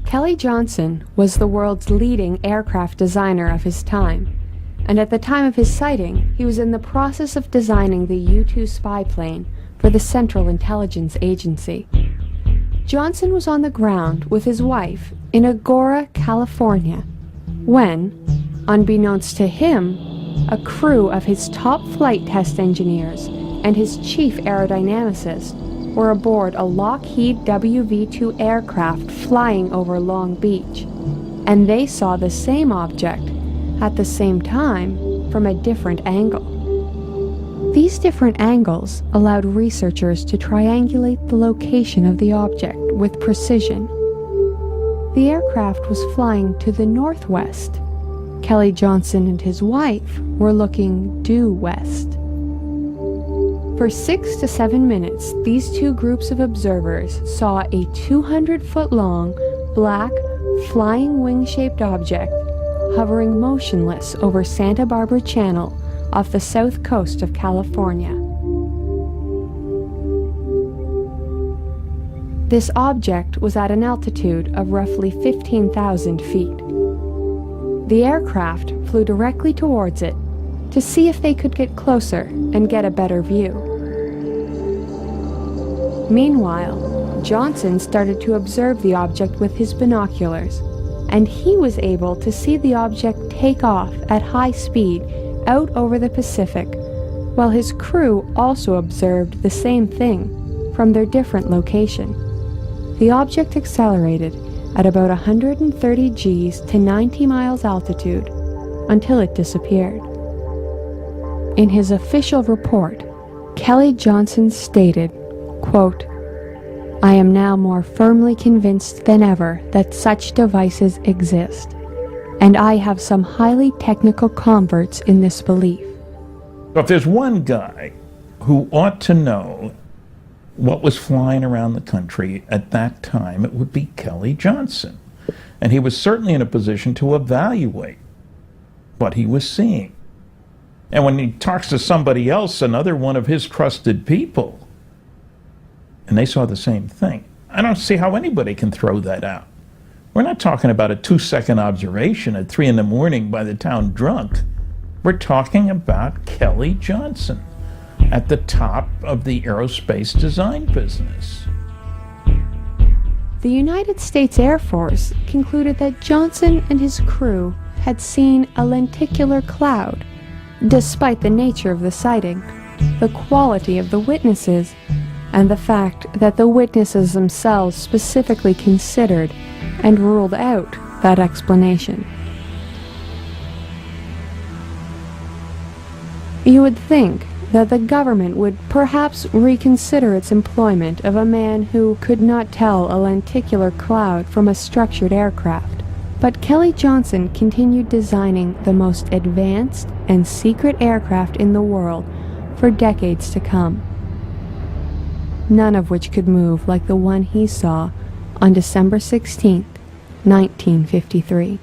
Kelly Johnson was the world's leading aircraft designer of his time, and at the time of his sighting, he was in the process of designing the U-2 spy plane for the Central Intelligence Agency. Johnson was on the ground with his wife in Agoura, California, when, unbeknownst to him, a crew of his top flight test engineers and his chief aerodynamicist were aboard a Lockheed WV-2 aircraft flying over Long Beach, and they saw the same object at the same time from a different angle. These different angles allowed researchers to triangulate the location of the object with precision. The aircraft was flying to the northwest. Kelly Johnson and his wife were looking due west. For 6 to 7 minutes, these two groups of observers saw a 200-foot-long, black, flying wing-shaped object hovering motionless over Santa Barbara Channel off the south coast of California. This object was at an altitude of roughly 15,000 feet. The aircraft flew directly towards it to see if they could get closer and get a better view. Meanwhile, Johnson started to observe the object with his binoculars, and he was able to see the object take off at high speed out over the Pacific, while his crew also observed the same thing from their different location. The object accelerated at about 130 Gs to 90 miles altitude until it disappeared. In his official report, Kelly Johnson stated, quote, "I am now more firmly convinced than ever that such devices exist, and I have some highly technical converts in this belief." But if there's one guy who ought to know what was flying around the country at that time, it would be Kelly Johnson. And he was certainly in a position to evaluate what he was seeing. And when he talks to somebody else, another one of his trusted people, and they saw the same thing, I don't see how anybody can throw that out. We're not talking about a 2-second observation at 3 in the morning by the town drunk. We're talking about Kelly Johnson at the top of the aerospace design business. The United States Air Force concluded that Johnson and his crew had seen a lenticular cloud. Despite the nature of the sighting, the quality of the witnesses, and the fact that the witnesses themselves specifically considered and ruled out that explanation. You would think that the government would perhaps reconsider its employment of a man who could not tell a lenticular cloud from a structured aircraft. But Kelly Johnson continued designing the most advanced and secret aircraft in the world for decades to come, none of which could move like the one he saw on December 16, 1953.